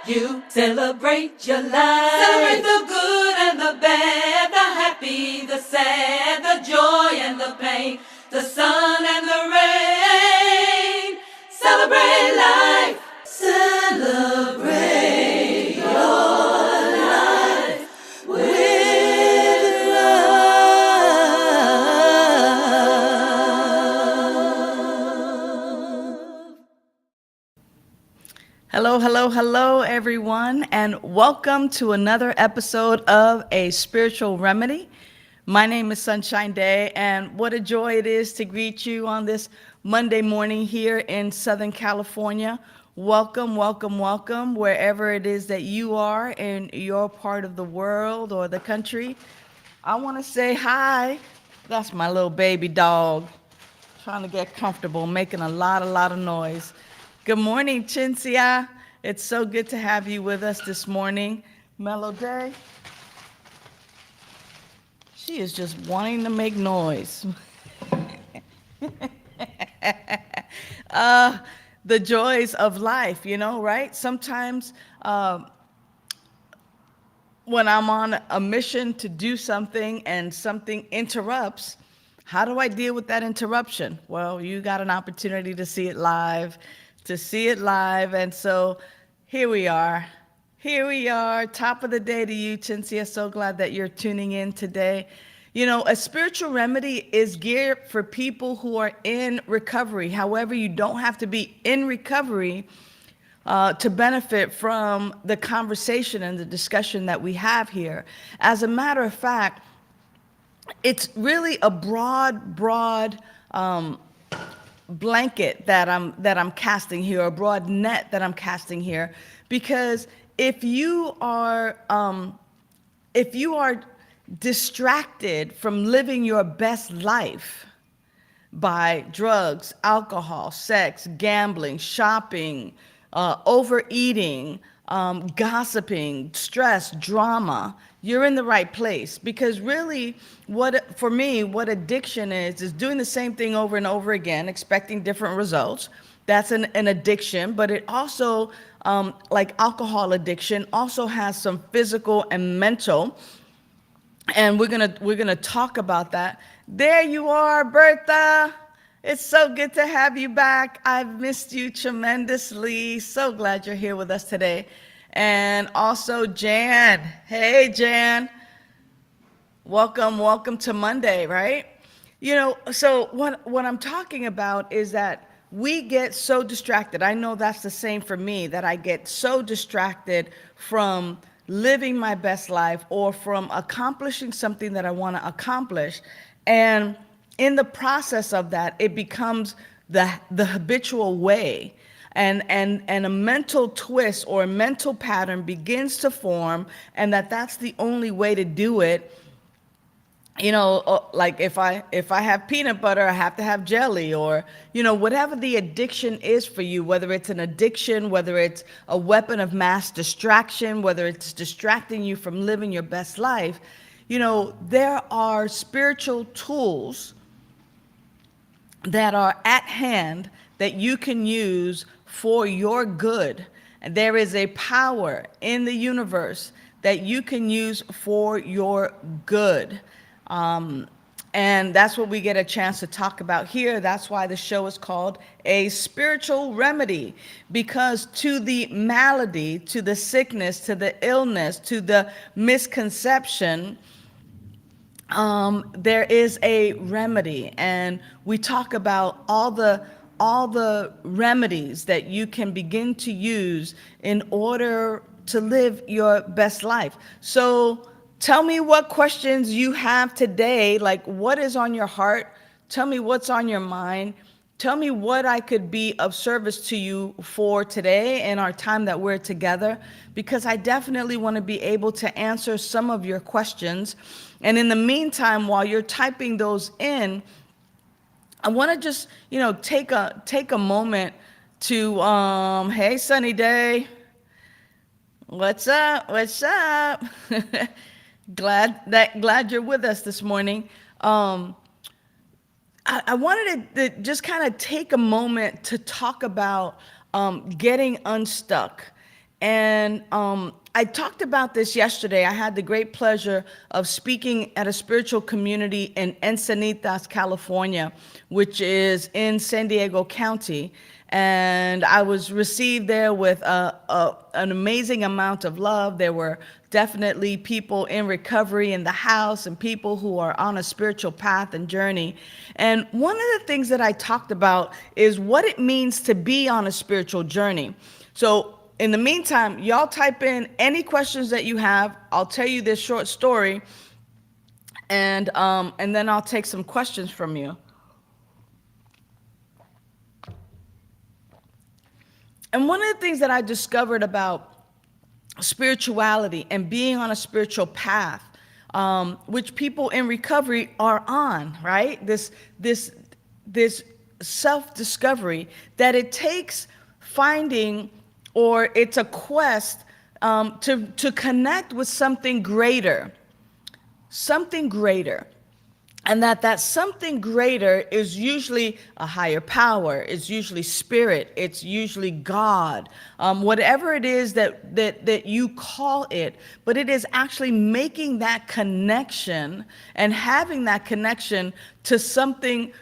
You celebrate your life. Celebrate the good and the bad, the happy, the sad, the joy and the pain, the sun and the rain. Celebrate life. Celebrate your life with love. Hello, hello, hello, everyone, and welcome to another episode of A Spiritual Remedy. My name is Sunshine Daye, and what a joy it is to greet you on this Monday morning here in Southern California. Welcome, welcome, welcome, wherever it is that you are in your part of the world or the country. I want to say hi. That's my little baby dog trying to get comfortable, making a lot of noise. Good morning, Chinsia. It's so good to have you with us this morning. Mellow Day. She is just wanting to make noise. The joys of life, right? Sometimes when I'm on a mission to do something and something interrupts, how do I deal with that interruption? Well, you got an opportunity to see it live, And so here we are. Here we are. Top of the day to you, Chinsia. So glad that you're tuning in today. You know, a spiritual remedy is geared for people who are in recovery. However, you don't have to be in recovery to benefit from the conversation and the discussion that we have here. As a matter of fact, it's really a broad blanket that I'm casting here, a broad net that I'm casting here, because if you are distracted from living your best life by drugs, alcohol, sex, gambling, shopping, overeating, gossiping, stress, drama, you're in the right place. Because really, what addiction is doing the same thing over and over again, expecting different results. That's an addiction, but it also, like alcohol addiction, also has some physical and mental. And we're gonna talk about that. There you are, Bertha. It's so good to have you back. I've missed you tremendously. So glad you're here with us today. And also Jan. Hey, Jan. Welcome to Monday, right? So what I'm talking about is that we get so distracted. I know that's the same for me, that I get so distracted from living my best life or from accomplishing something that I want to accomplish. And in the process of that, it becomes the habitual way. And a mental twist or a mental pattern begins to form, and that's the only way to do it. Like if I have peanut butter, I have to have jelly, or whatever the addiction is for you, whether it's an addiction, whether it's a weapon of mass distraction, whether it's distracting you from living your best life. There are spiritual tools that are at hand that you can use for your good. And there is a power in the universe that you can use for your good. And that's what we get a chance to talk about here. That's why the show is called A Spiritual Remedy, because to the malady, to the sickness, to the illness, to the misconception, there is a remedy. And we talk about all the remedies that you can begin to use in order to live your best life. So tell me what questions you have today. Like, what is on your heart? Tell me what's on your mind. Tell me what I could be of service to you for today and our time that we're together, because I definitely want to be able to answer some of your questions. And in the meantime, while you're typing those in, I want to just, take a moment to, hey, Sunny Day, what's up? What's up? Glad you're with us this morning. I wanted to just kind of take a moment to talk about getting unstuck And I talked about this yesterday. I had the great pleasure of speaking at a spiritual community in Encinitas, California, which is in San Diego County. And I was received there with an amazing amount of love. There were definitely people in recovery in the house and people who are on a spiritual path and journey. And one of the things that I talked about is what it means to be on a spiritual journey. So in the meantime, y'all type in any questions that you have. I'll tell you this short story, and then I'll take some questions from you. And one of the things that I discovered about spirituality and being on a spiritual path, which people in recovery are on, right? This self-discovery that it takes finding, or it's a quest to connect with something greater, something greater. And that something greater is usually a higher power, it's usually spirit, it's usually God, whatever it is that you call it, but it is actually making that connection and having that connection to something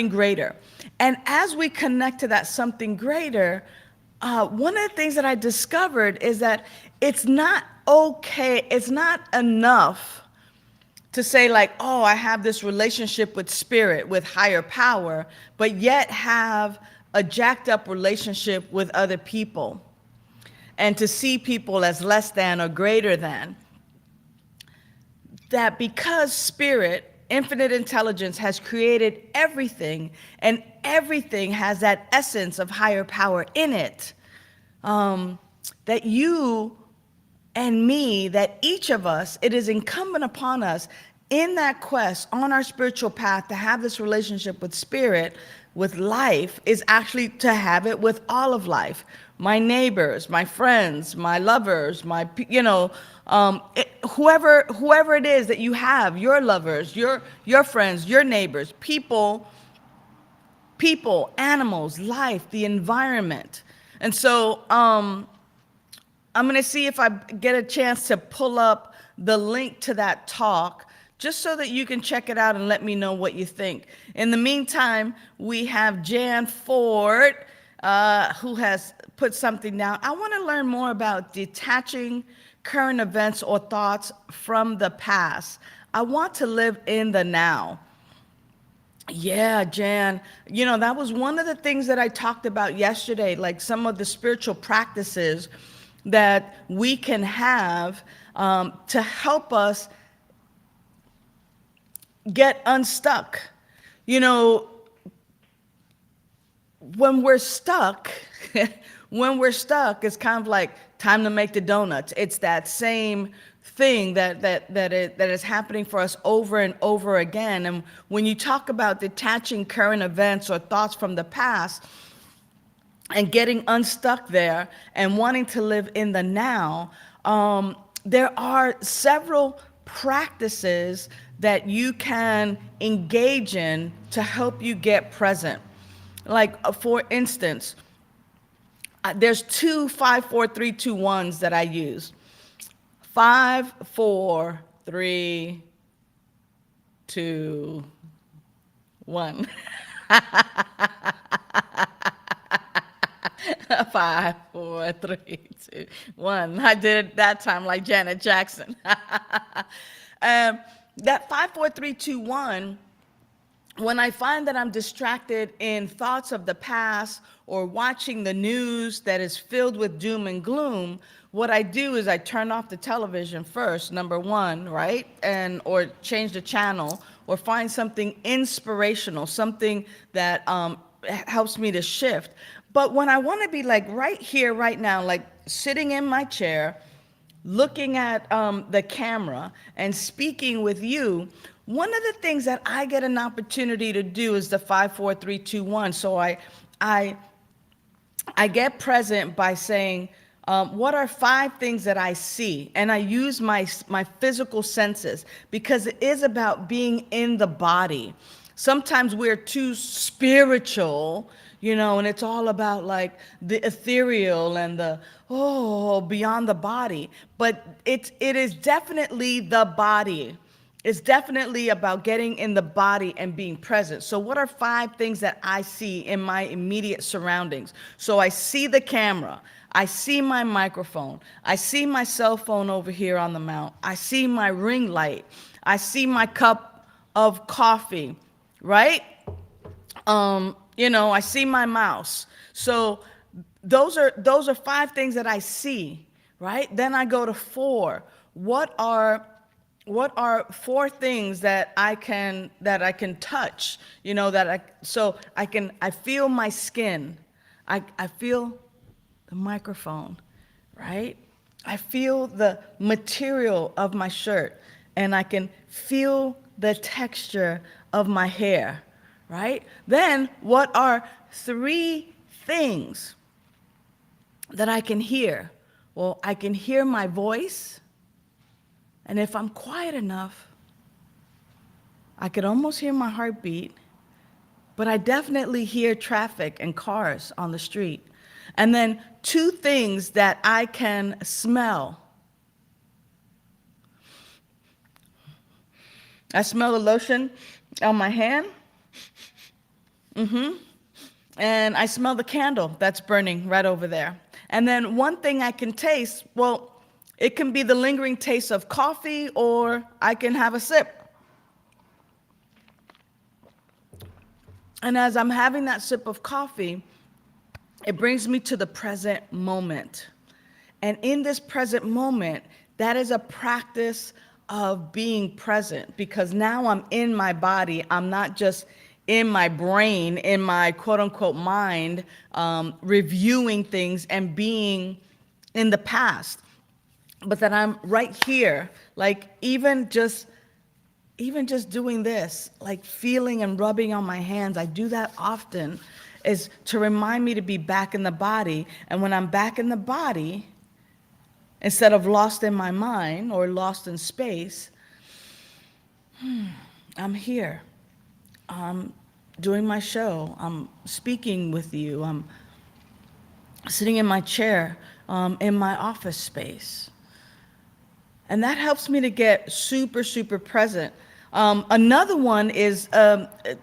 greater. And as we connect to that something greater, one of the things that I discovered is that it's not okay, it's not enough to say like, oh, I have this relationship with spirit, with higher power, but yet have a jacked up relationship with other people, and to see people as less than or greater than. That because spirit, infinite intelligence, has created everything, and everything has that essence of higher power in it, that you and me, that each of us, it is incumbent upon us in that quest on our spiritual path to have this relationship with spirit, with life, is actually to have it with all of life. My neighbors, my friends, my lovers, whoever it is that you have, your lovers, your friends, your neighbors, people, animals, life, the environment. And so, I'm going to see if I get a chance to pull up the link to that talk, just so that you can check it out and let me know what you think. In the meantime, we have Jan Ford, who has put something down. I want to learn more about detaching current events or thoughts from the past. I want to live in the now. Yeah, Jan, that was one of the things that I talked about yesterday, like some of the spiritual practices that we can have to help us get unstuck. When we're stuck, it's kind of like time to make the donuts. It's that same thing that is happening for us over and over again. And when you talk about detaching current events or thoughts from the past, and getting unstuck there and wanting to live in the now, there are several practices that you can engage in to help you get present. Like, for instance, there's two 5, 4, 3, 2, 1s that I use. 5, 4, 3, 2, 1. 5, 4, 3, 2, 1. I did it that time like Janet Jackson. That 5, 4, 3, 2, 1, when I find that I'm distracted in thoughts of the past or watching the news that is filled with doom and gloom, what I do is I turn off the television first, number one, right? Or change the channel, or find something inspirational, something that helps me to shift. But when I want to be like right here, right now, like sitting in my chair, looking at the camera and speaking with you, one of the things that I get an opportunity to do is the 5, 4, 3, 2, 1. So I get present by saying, what are 5 things that I see? And I use my physical senses, because it is about being in the body. Sometimes we're too spiritual, and it's all about like the ethereal and the beyond the body. But it is definitely the body. It's definitely about getting in the body and being present. So, what are 5 things that I see in my immediate surroundings? So, I see the camera, I see my microphone, I see my cell phone over here on the mount, I see my ring light, I see my cup of coffee, right? I see my mouse. So those are 5 things that I see, right? Then I go to 4. What are 4 things that I can touch? I feel my skin. I feel the microphone, right? I feel the material of my shirt, and I can feel the texture of my hair, right? Then, what are 3 things that I can hear? Well, I can hear my voice, and if I'm quiet enough, I could almost hear my heartbeat, but I definitely hear traffic and cars on the street. And then 2 things that I can smell. I smell the lotion on my hand, and I smell the candle that's burning right over there. And then one thing I can taste, well, it can be the lingering taste of coffee, or I can have a sip. And as I'm having that sip of coffee, it brings me to the present moment. And in this present moment, that is a practice of being present, because now I'm in my body. I'm not just in my brain, in my quote unquote mind, reviewing things and being in the past, but that I'm right here, like even just doing this, like feeling and rubbing on my hands. I do that often, is to remind me to be back in the body. And when I'm back in the body, instead of lost in my mind or lost in space, I'm here. I'm doing my show. I'm speaking with you. I'm sitting in my chair, in my office space. And that helps me to get super, super present. Another one is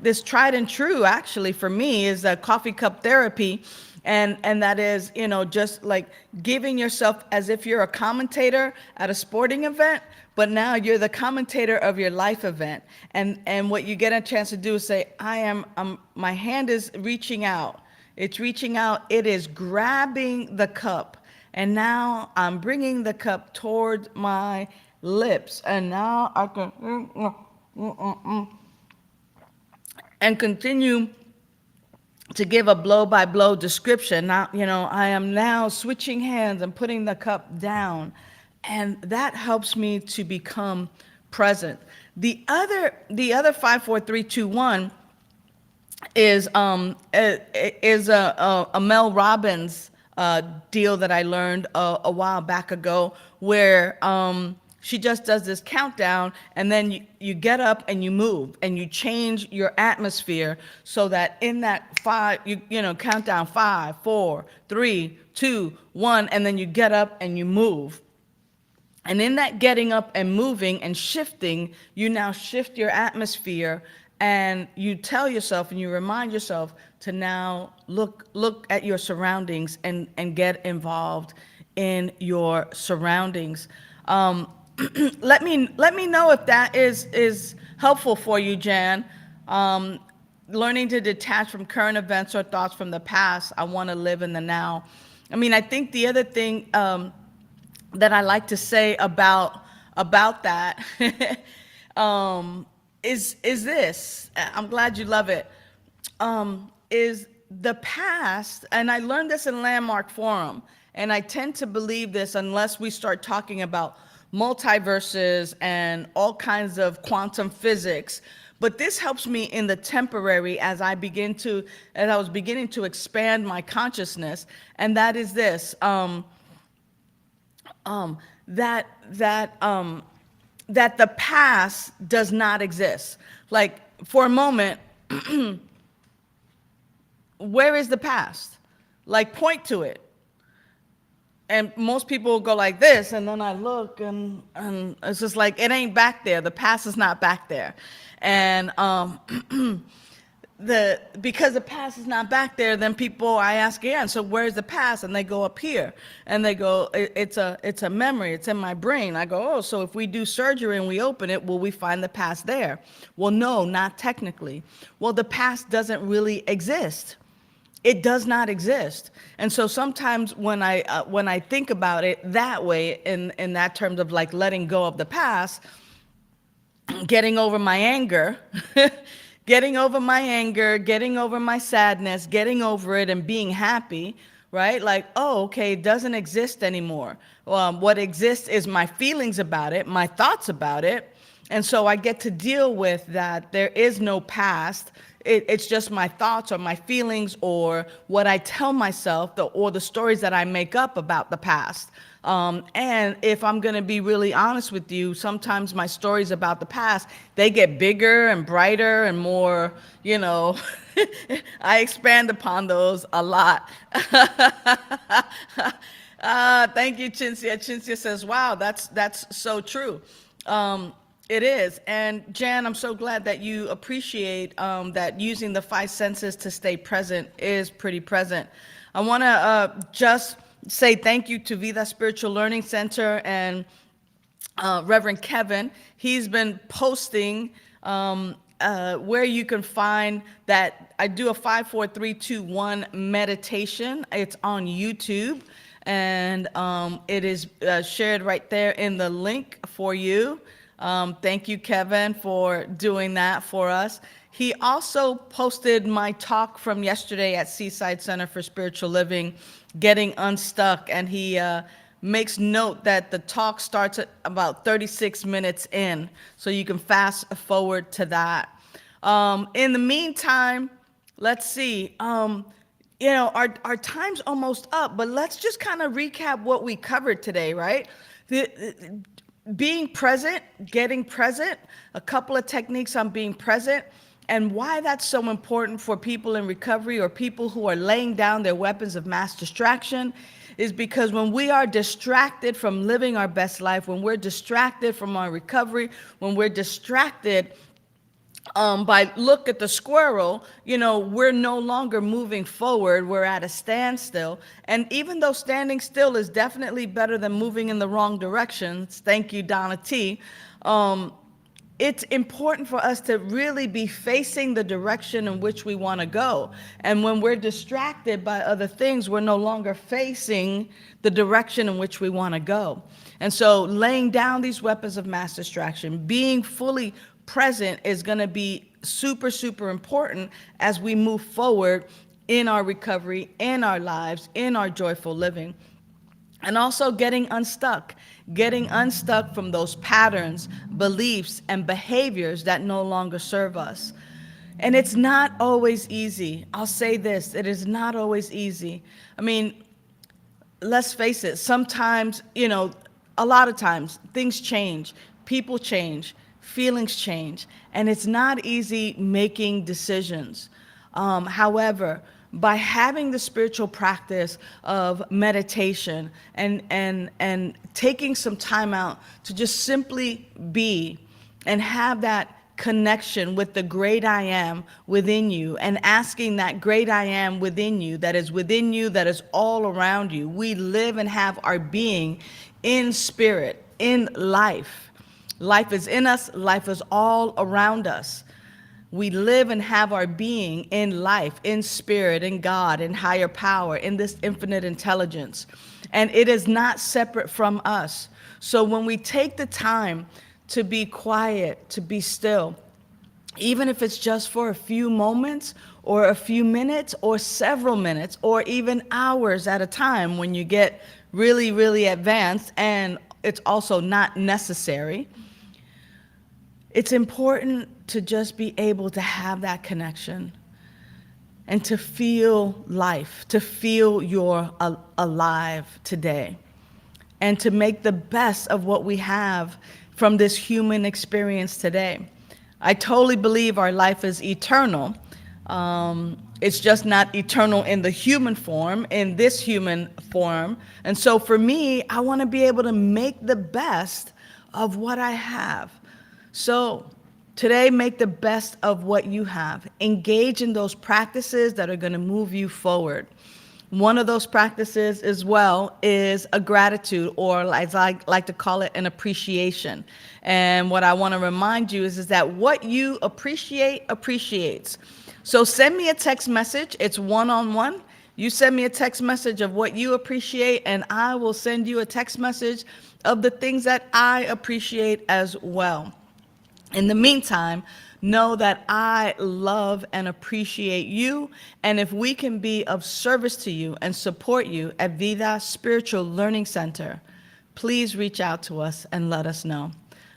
this tried and true, actually, for me, is coffee cup therapy. And that is, just like giving yourself as if you're a commentator at a sporting event, but now you're the commentator of your life event. And what you get a chance to do is say, my hand is reaching out. It's reaching out. It is grabbing the cup. And now I'm bringing the cup toward my lips. And now I can and continue to give a blow-by-blow description. Now, I am now switching hands and putting the cup down. And that helps me to become present. The other 5, 4, 3, 2, 1 is a Mel Robbins deal that I learned a while back ago, where she just does this countdown, and then you get up and you move and you change your atmosphere, so that in that 5, count down 5, 4, 3, 2, 1, and then you get up and you move. And in that getting up and moving and shifting, you now shift your atmosphere, and you tell yourself and you remind yourself to now look at your surroundings and get involved in your surroundings. Let me know if that is helpful for you, Jan. Learning to detach from current events or thoughts from the past. I want to live in the now. I think the other thing that I like to say about that is this. I'm glad you love it. Is the past, and I learned this in Landmark Forum, and I tend to believe this unless we start talking about multiverses and all kinds of quantum physics. But this helps me in the temporary as I was beginning to expand my consciousness, and that is this. That the past does not exist. Like, for a moment, where is the past? Like, point to it. And most people will go like this, and then I look, and it's just like, it ain't back there. The past is not back there. And because the past is not back there, then people, I ask again, so where's the past? And they go up here, and they go, it's a memory, it's in my brain. I go, oh, so if we do surgery and we open it, will we find the past there? Well, no, not technically. Well, the past doesn't really exist. It does not exist. And so sometimes when I think about it that way, in that terms of like letting go of the past, getting over my anger, getting over my sadness, getting over it and being happy, right? Like, oh, okay, it doesn't exist anymore. What exists is my feelings about it, my thoughts about it. And so I get to deal with that. There is no past. It's just my thoughts or my feelings or what I tell myself, or the stories that I make up about the past. And if I'm going to be really honest with you, sometimes my stories about the past, they get bigger and brighter and more, I expand upon those a lot. Thank you, Chintzia. Chintzia says, wow, that's so true. It is. And Jan, I'm so glad that you appreciate that using the five senses to stay present is pretty present. I want to just say thank you to Vida Spiritual Learning Center and Reverend Kevin. He's been posting where you can find that I do a 5, 4, 3, 2, 1 meditation. It's on YouTube, and it is shared right there in the link for you. Thank you, Kevin, for doing that for us. He also posted my talk from yesterday at Seaside Center for Spiritual Living, Getting Unstuck, and he makes note that the talk starts at about 36 minutes in, so you can fast forward to that. In the meantime, let's see. Our time's almost up, but let's just kind of recap what we covered today, right? Being present, getting present, a couple of techniques on being present, and why that's so important for people in recovery or people who are laying down their weapons of mass distraction is because when we are distracted from living our best life, when we're distracted from our recovery, when we're distracted by look at the squirrel, we're no longer moving forward. We're at a standstill. And even though standing still is definitely better than moving in the wrong directions, thank you, Donna T., it's important for us to really be facing the direction in which we want to go. And when we're distracted by other things, we're no longer facing the direction in which we want to go. And so laying down these weapons of mass distraction, being fully present is going to be super, super important as we move forward in our recovery, in our lives, in our joyful living. And also getting unstuck from those patterns, beliefs, and behaviors that no longer serve us. And it's not always easy. I'll say this, it is not always easy. I mean, let's face it, sometimes, a lot of times things change, people change, feelings change, and it's not easy making decisions. However, by having the spiritual practice of meditation and taking some time out to just simply be and have that connection with the great I am within you, and asking that great I am within you, that is all around you. We live and have our being in spirit, in life. Life is in us, life is all around us. We live and have our being in life, in spirit, in God, in higher power, in this infinite intelligence. And it is not separate from us. So when we take the time to be quiet, to be still, even if it's just for a few moments or a few minutes or several minutes or even hours at a time, when you get really, really advanced and it's also not necessary, it's important to just be able to have that connection and to feel life, to feel you're alive today, and to make the best of what we have from this human experience today. I totally believe our life is eternal, It's just not eternal in the human form, in this human form. And so for me, I want to be able to make the best of what I have. So today, make the best of what you have. Engage in those practices that are going to move you forward. One of those practices as well is a gratitude, or as I like to call it, an appreciation. And what I want to remind you is that what you appreciate appreciates. So send me a text message. It's one-on-one. You send me a text message of what you appreciate, and I will send you a text message of the things that I appreciate as well. In the meantime, know that I love and appreciate you. And if we can be of service to you and support you at Vida Spiritual Learning Center, please reach out to us and let us know.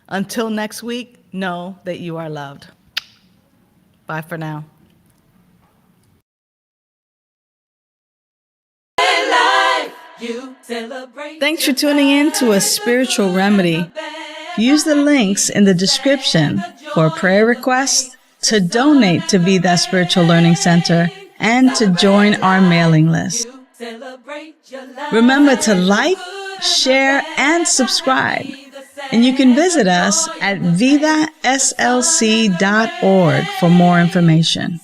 Until next week, know that you are loved. Bye for now. Thanks for tuning in to A Spiritual Remedy. Use the links in the description for a prayer request, to donate to Be That Spiritual Learning Center, and to join our mailing list. Remember to like, share, and subscribe. And you can visit us at vidaslc.org for more information.